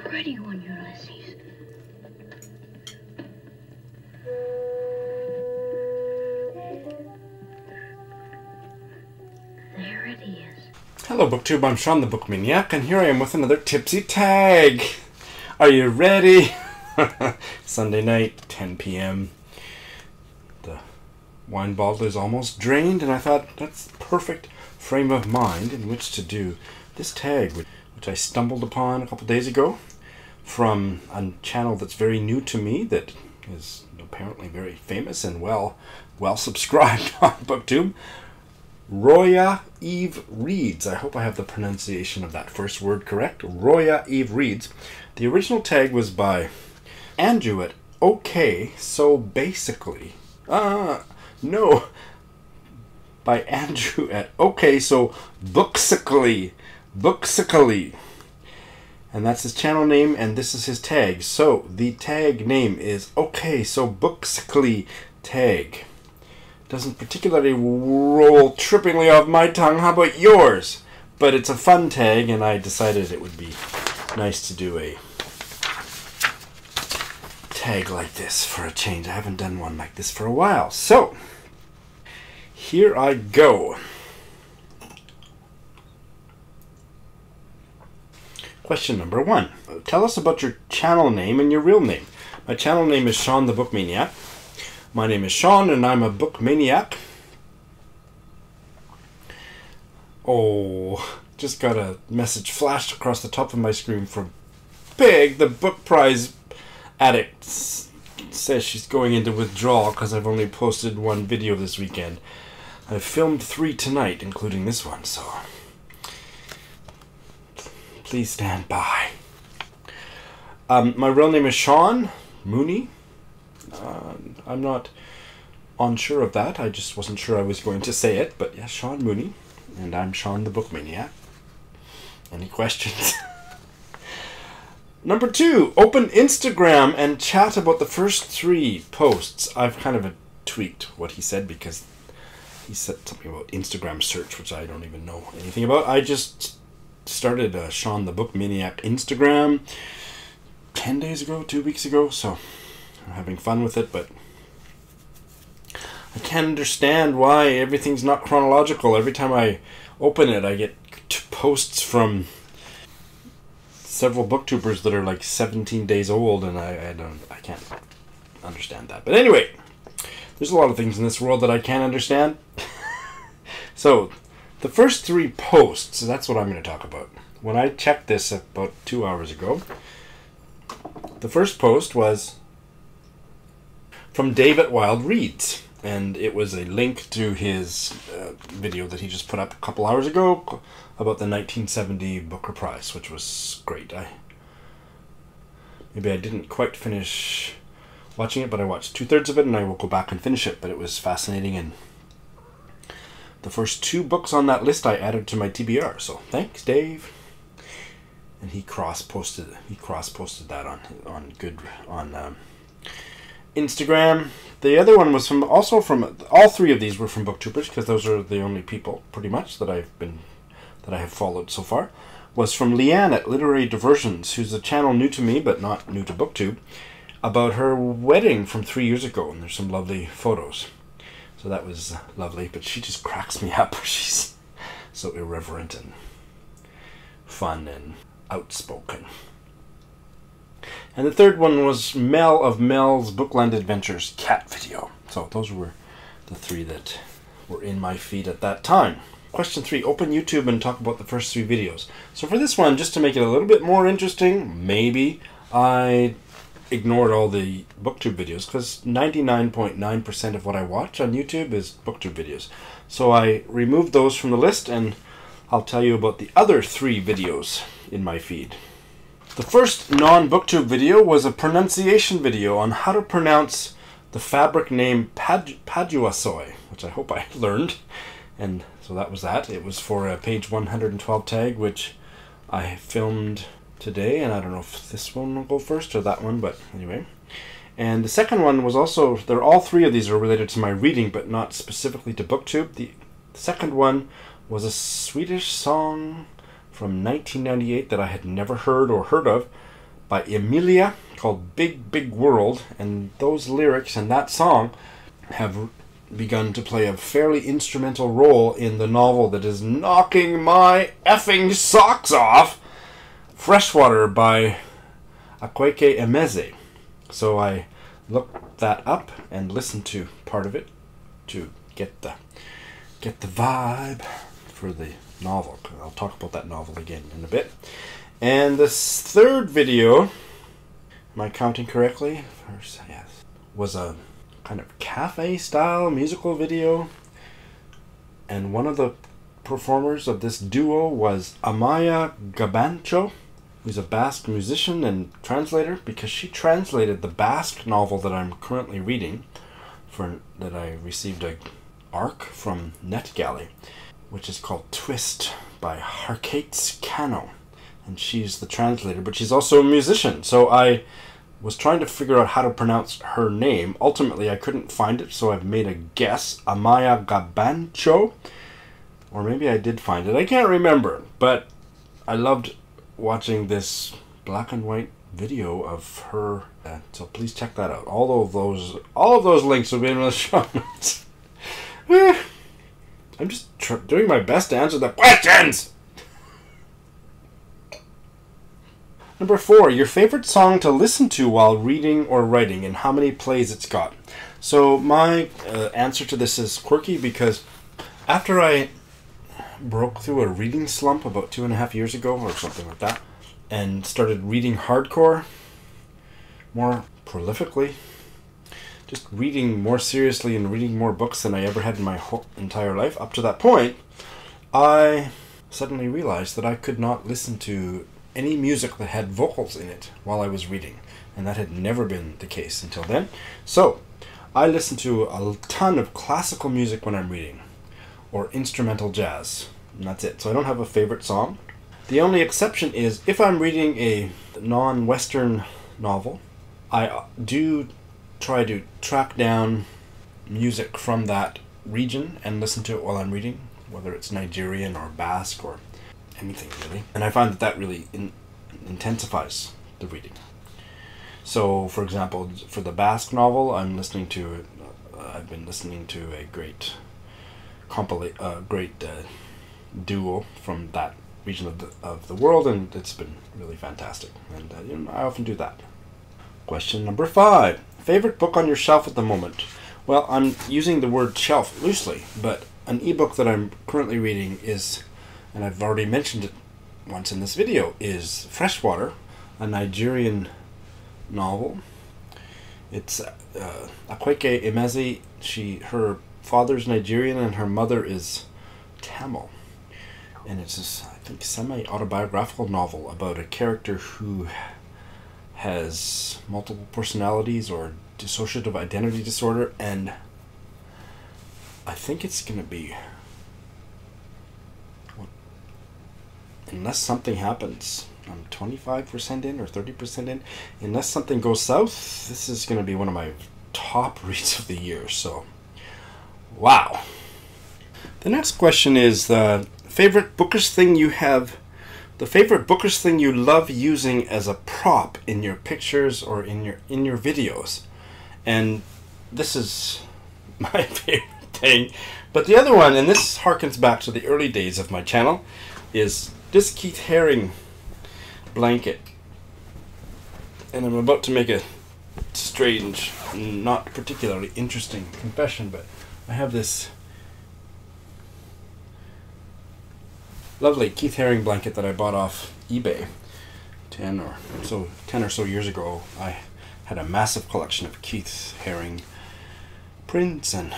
pretty one, Ulysses. There it is. Hello BookTube, I'm Sean the Book Maniac, and here I am with another Tipsy tag. Are you ready? Sunday night, 10 p.m. The wine bottle is almost drained, and I thought that's perfect frame of mind in which to do this tag, which I stumbled upon a couple days ago from a channel that's very new to me that is apparently very famous and well subscribed on BookTube. Roya Eve Reads. I hope I have the pronunciation of that first word correct. Roya Eve Reads. The original tag was by Andrew at OK, so basically. No. By Andrew at OK, so Booksically. Booksically. And that's his channel name, and this is his tag. So the tag name is OK, so Booksically tag. Doesn't particularly roll trippingly off my tongue. How about yours? But it's a fun tag, and I decided it would be nice to do a tag like this for a change. I haven't done one like this for a while. So, here I go. Question number 1. Tell us about your channel name and your real name. My channel name is Sean the Book Maniac. My name is Sean, and I'm a book maniac. Oh, just got a message flashed across the top of my screen from Peg, the book prize addict. Says she's going into withdrawal because I've only posted one video this weekend. I've filmed 3 tonight, including this one, so please stand by. My real name is Sean Mooney. I'm not unsure of that. I just wasn't sure I was going to say it. But yes, Sean Mooney. And I'm Sean the Book Maniac. Any questions? Number 2. Open Instagram and chat about the first 3 posts. I've kind of tweaked what he said because he said something about Instagram search, which I don't even know anything about. I just started Sean the Book Maniac Instagram 10 days ago, 2 weeks ago. So I'm having fun with it, but I can't understand why everything's not chronological. Every time I open it, I get posts from several booktubers that are like 17 days old, and I can't understand that. But anyway, there's a lot of things in this world that I can't understand. So, the first 3 posts, that's what I'm going to talk about. When I checked this about 2 hours ago, the first post was from David Wild Reads, and it was a link to his video that he just put up a couple hours ago about the 1970 Booker Prize, which was great. Maybe I didn't quite finish watching it, but I watched 2/3 of it, and I will go back and finish it, but it was fascinating, and the first 2 books on that list I added to my TBR, so thanks, Dave. And he cross-posted that on Instagram. The other one was from all 3 of these were from booktubers, because those are the only people pretty much that I have followed so far. Was from Lia Ann at Literary Diversions, who's a channel new to me but not new to BookTube, about her wedding from 3 years ago, and there's some lovely photos. So that was lovely, but she just cracks me up. She's so irreverent and fun and outspoken. And the third one was Mel of Mel's Bookland Adventures cat video. So those were the 3 that were in my feed at that time. Question 3. Open YouTube and talk about the first 3 videos. So for this one, just to make it a little bit more interesting, maybe I ignored all the BookTube videos, because 99.9% of what I watch on YouTube is BookTube videos. So I removed those from the list, and I'll tell you about the other 3 videos in my feed. The first non-BookTube video was a pronunciation video on how to pronounce the fabric name Paduasoy, which I hope I learned. And so that was that. It was for a page 112 tag, which I filmed today, and I don't know if this one will go first or that one, but anyway. And the second one was also, all 3 of these are related to my reading, but not specifically to BookTube. The second one was a Swedish song from 1998 that I had never heard of by Emilia called Big Big World, and those lyrics and that song have begun to play a fairly instrumental role in the novel that is knocking my effing socks off, Freshwater by Akwaeke Emezi. So I looked that up and listened to part of it to get the vibe for the novel. I'll talk about that novel again in a bit. And this third video, am I counting correctly? First, yes, was a kind of cafe-style musical video, and one of the performers of this duo was Amaya Gabancho, who's a Basque musician and translator, because she translated the Basque novel that I'm currently reading, that I received a ARC from NetGalley, which is called Twist by Harkates Cano, and she's the translator, but she's also a musician. So I was trying to figure out how to pronounce her name. Ultimately, I couldn't find it, so I've made a guess. Amaya Gabancho. Or maybe I did find it. I can't remember. But I loved watching this black and white video of her. So please check that out. All of those links will be in the show notes. I'm just doing my best to answer the questions! Number 4, your favorite song to listen to while reading or writing, and how many plays it's got. So my answer to this is quirky, because after I broke through a reading slump about 2.5 years ago or something like that, and started reading hardcore more prolifically, just reading more seriously and reading more books than I ever had in my whole entire life, up to that point, I suddenly realized that I could not listen to any music that had vocals in it while I was reading, and that had never been the case until then. So I listen to a ton of classical music when I'm reading, or instrumental jazz, and that's it. So I don't have a favorite song. The only exception is if I'm reading a non-Western novel, I do try to track down music from that region and listen to it while I'm reading, whether it's Nigerian or Basque or anything really, and I find that really intensifies the reading. So, for example, for the Basque novel, I've been listening to a great duo from that region of the world, and it's been really fantastic. And I often do that. Question number 5: favorite book on your shelf at the moment? Well, I'm using the word shelf loosely, but an ebook that I'm currently reading is, and I've already mentioned it once in this video, is Freshwater, a Nigerian novel. It's Akwaeke Emezi. Her father's Nigerian and her mother is Tamil, and it's this, I think, semi-autobiographical novel about a character who has multiple personalities or dissociative identity disorder, and I think it's going to be, unless something happens, I'm 25% in or 30% in, unless something goes south, this is going to be one of my top reads of the year. So, wow. The next question is the favorite bookish thing you have, the favorite bookish thing you love using as a prop in your pictures or in your videos. And this is my favorite thing. But the other one, and this harkens back to the early days of my channel, is this Keith Haring blanket. And I'm about to make a strange, not particularly interesting confession, but I have this lovely Keith Haring blanket that I bought off eBay 10 or so years ago. I had a massive collection of Keith Haring prints and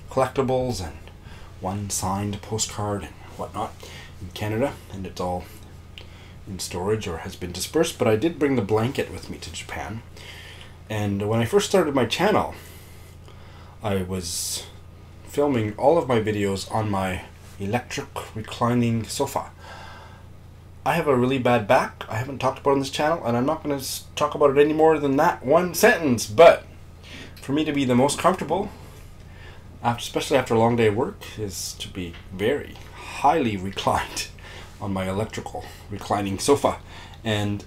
collectibles and one signed postcard and whatnot in Canada, and it's all in storage or has been dispersed. But I did bring the blanket with me to Japan, and when I first started my channel, I was filming all of my videos on my electric reclining sofa. I have a really bad back. I haven't talked about it on this channel, and I'm not going to talk about it any more than that one sentence, but for me to be the most comfortable, especially after a long day of work, is to be very highly reclined on my electrical reclining sofa. And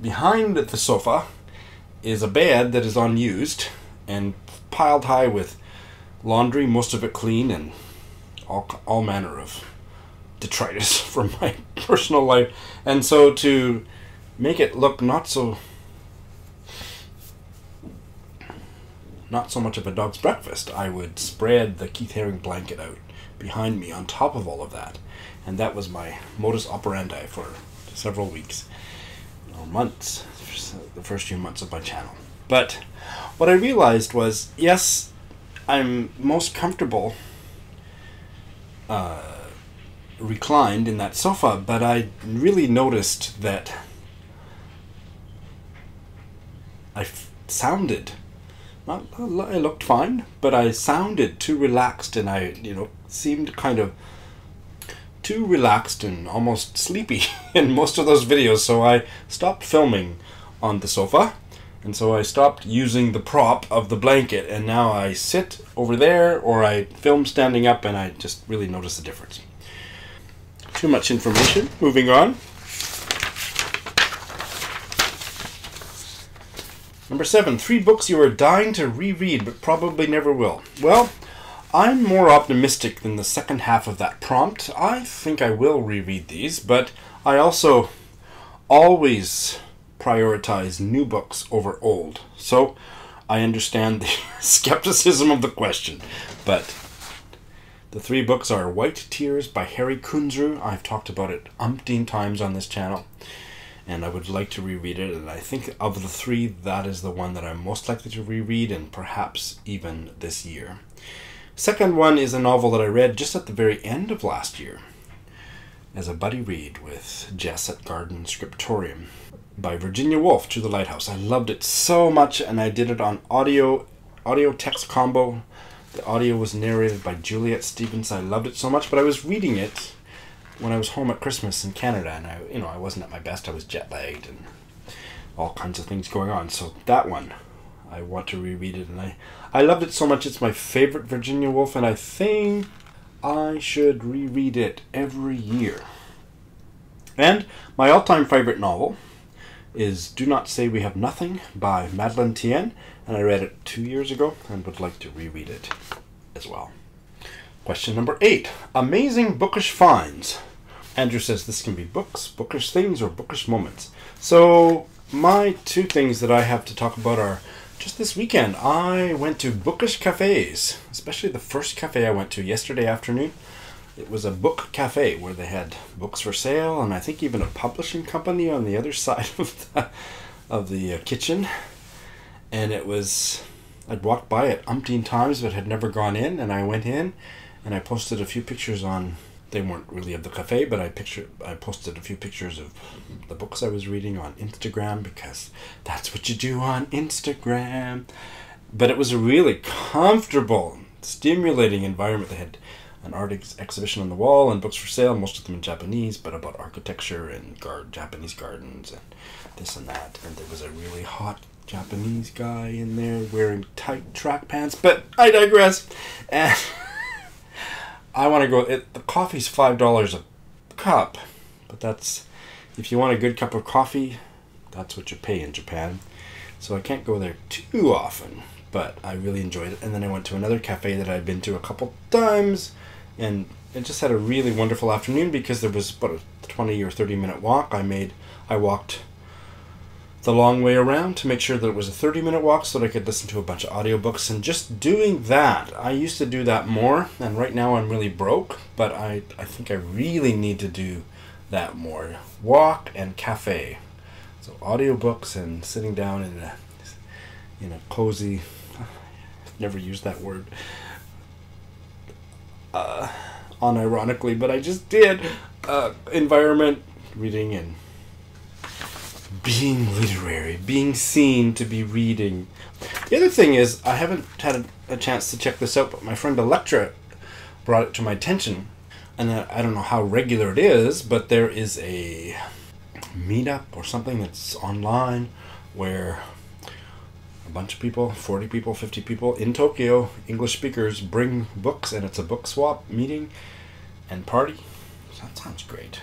behind the sofa is a bed that is unused and piled high with laundry, most of it clean, and all manner of detritus from my personal life. And so to make it look not so much of a dog's breakfast, I would spread the Keith Haring blanket out behind me on top of all of that. And that was my modus operandi for several weeks or months, the first few months of my channel. But what I realized was, yes, I'm most comfortable reclined in that sofa, but I really noticed that I sounded, I looked fine, but I sounded too relaxed, and I, seemed kind of too relaxed and almost sleepy in most of those videos. So I stopped filming on the sofa, and so I stopped using the prop of the blanket, and now I sit over there or I film standing up, and I just really notice the difference. Too much information. Moving on. Number 7, 3 books you are dying to reread but probably never will. Well, I'm more optimistic than the second half of that prompt. I think I will reread these, but I also always prioritize new books over old. So I understand the skepticism of the question. But the 3 books are White Tears by Harry Kunzru. I've talked about it umpteen times on this channel, and I would like to reread it. And I think of the 3, that is the one that I'm most likely to reread, and perhaps even this year. Second one is a novel that I read just at the very end of last year as a buddy read with Jess at Garden Scriptorium by Virginia Woolf, To the Lighthouse. I loved it so much, and I did it on audio text combo. The audio was narrated by Juliet Stevens. I loved it so much, but I was reading it when I was home at Christmas in Canada, and I wasn't at my best. I was jet lagged and all kinds of things going on. So that one, I want to reread it, and I loved it so much. It's my favorite Virginia Woolf, and I think I should reread it every year. And my all-time favorite novel is Do Not Say We Have Nothing by Madeleine Tien, and I read it 2 years ago and would like to reread it as well. Question number 8, amazing bookish finds. Andrew says this can be books, bookish things, or bookish moments. So my 2 things that I have to talk about are just this weekend. I went to bookish cafes, especially the first cafe I went to yesterday afternoon. It was a book cafe where they had books for sale, and I think even a publishing company on the other side of the kitchen. And it was, I'd walked by it umpteen times but had never gone in, and I went in and I posted a few pictures on, they weren't really of the cafe, but I posted a few pictures of the books I was reading on Instagram, because that's what you do on Instagram. But it was a really comfortable, stimulating environment. They had an art exhibition on the wall and books for sale, most of them in Japanese, but about architecture and Japanese gardens and this and that. And there was a really hot Japanese guy in there wearing tight track pants, but I digress. And I want to go, the coffee's $5 a cup, but that's, if you want a good cup of coffee, that's what you pay in Japan. So I can't go there too often, but I really enjoyed it. And then I went to another cafe that I'd been to a couple times, and it just had a really wonderful afternoon because there was about a 20 or 30 minute walk. I walked the long way around to make sure that it was a 30-minute walk so that I could listen to a bunch of audiobooks. And just doing that, I used to do that more, and right now I'm really broke, but I think I really need to do that more. Walk and cafe. So audiobooks and sitting down in a cozy, I've never used that word unironically, but I just did, environment, reading and being literary, being seen to be reading. The other thing is, I haven't had a chance to check this out, but my friend Electra brought it to my attention, and I don't know how regular it is, but there is a meetup or something that's online where a bunch of people, 40 people, 50 people in Tokyo, English speakers, bring books, and it's a book swap meeting and party. So that sounds great.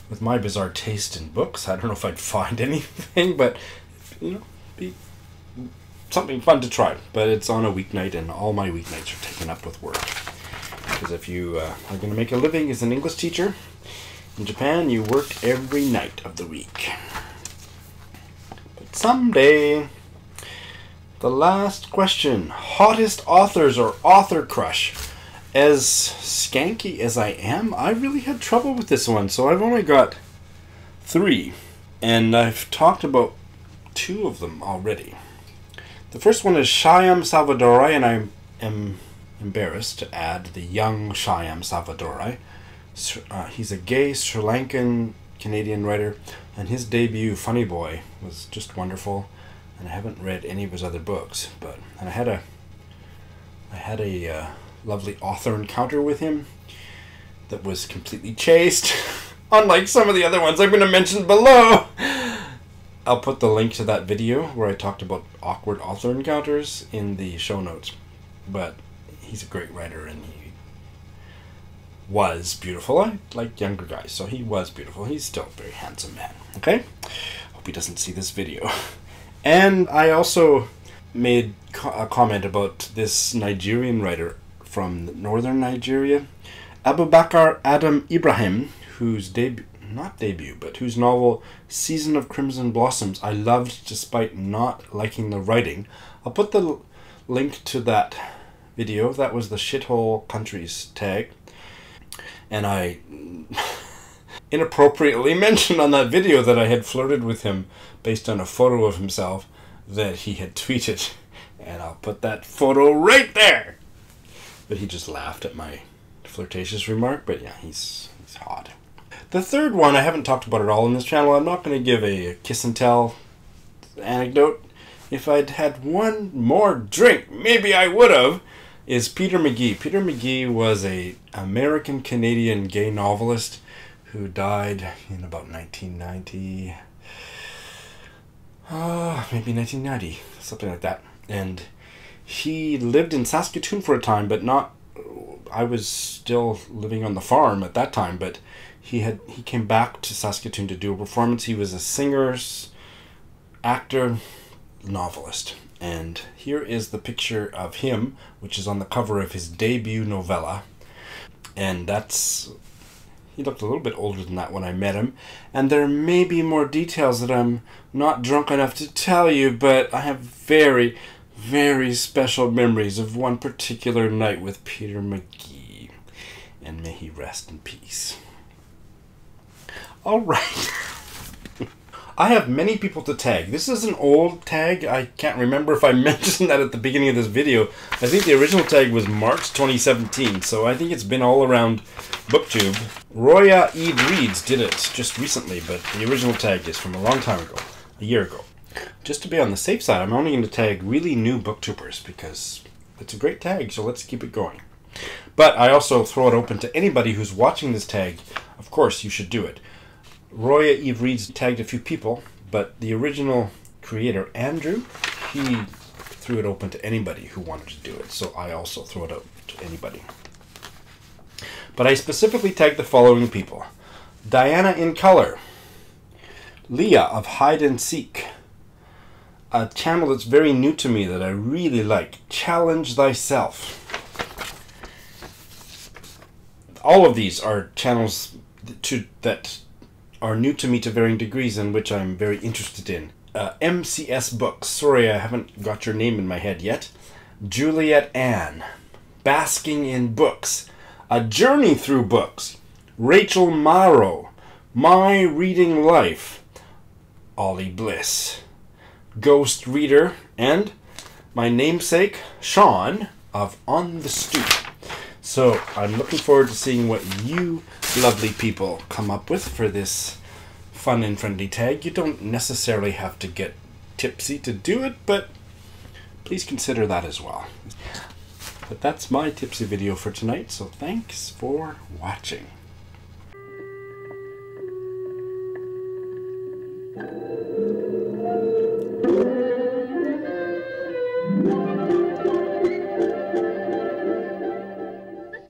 with my bizarre taste in books, I don't know if I'd find anything, but, you know, be something fun to try. But it's on a weeknight, and all my weeknights are taken up with work. Because if you are going to make a living as an English teacher in Japan, you work every night of the week. But someday, the last question. Hottest authors or author crush? As skanky as I am, I really had trouble with this one, so I've only got 3. And I've talked about 2 of them already. The first one is Shyam Salvadori, and I am embarrassed to add the young Shyam Salvadori. He's a gay Sri Lankan Canadian writer, and his debut, Funny Boy, was just wonderful. And I haven't read any of his other books, and I had a lovely author encounter with him that was completely chaste, unlike some of the other ones I'm going to mention below. I'll put the link to that video where I talked about awkward author encounters in the show notes. But he's a great writer, and he was beautiful. I like younger guys, so he was beautiful. He's still a very handsome man. Okay? Hope he doesn't see this video. And I also made a comment about this Nigerian writer from northern Nigeria, Abubakar Adam Ibrahim, whose whose novel Season of Crimson Blossoms I loved despite not liking the writing. I'll put the link to that video. That was the Shithole Countries tag. And I inappropriately mentioned on that video that I had flirted with him based on a photo of himself that he had tweeted. And I'll put that photo right there. But he just laughed at my flirtatious remark. But yeah, he's hot. The third one I haven't talked about at all in this channel. I'm not going to give a kiss and tell anecdote. If I'd had one more drink, maybe I would have, is Peter McGee. Peter McGee was an American-Canadian gay novelist who died in about 1990. Maybe 1990, something like that. And he lived in Saskatoon for a time, but not... I was still living on the farm at that time, but he came back to Saskatoon to do a performance. He was a singer, actor, novelist. And here is the picture of him, which is on the cover of his debut novella. And he looked a little bit older than that when I met him. And there may be more details that I'm not drunk enough to tell you, but I have very, very special memories of one particular night with Peter McGee. And may he rest in peace. All right. I have many people to tag. This is an old tag. I can't remember if I mentioned that at the beginning of this video. I think the original tag was March 2017, so I think it's been all around BookTube. Roya Eve Reads did it just recently, but the original tag is from a long time ago, a year ago. Just to be on the safe side, I'm only going to tag really new booktubers because it's a great tag, so let's keep it going. But I also throw it open to anybody who's watching this tag. Of course, you should do it. Roya Eve Reads tagged a few people, but the original creator, Andrew, he threw it open to anybody who wanted to do it, so I also throw it out to anybody. But I specifically tagged the following people. Diana in Color, Lia of Hyde and Seek, a channel that's very new to me that I really like, ChallengeThyShelf. All of these are channels that are new to me to varying degrees and which I'm very interested in. MCS-Books. Sorry, I haven't got your name in my head yet. Juliet Ann. Basking in Books. A Journey Through Books. Rachel Mauro. My Reading Life. Oly Bliss. Ghost Reader. And my namesake, Sean, of On the Stoop. So I'm looking forward to seeing what you lovely people come up with for this fun and friendly tag. You don't necessarily have to get tipsy to do it, but please consider that as well. But that's my tipsy video for tonight, so thanks for watching.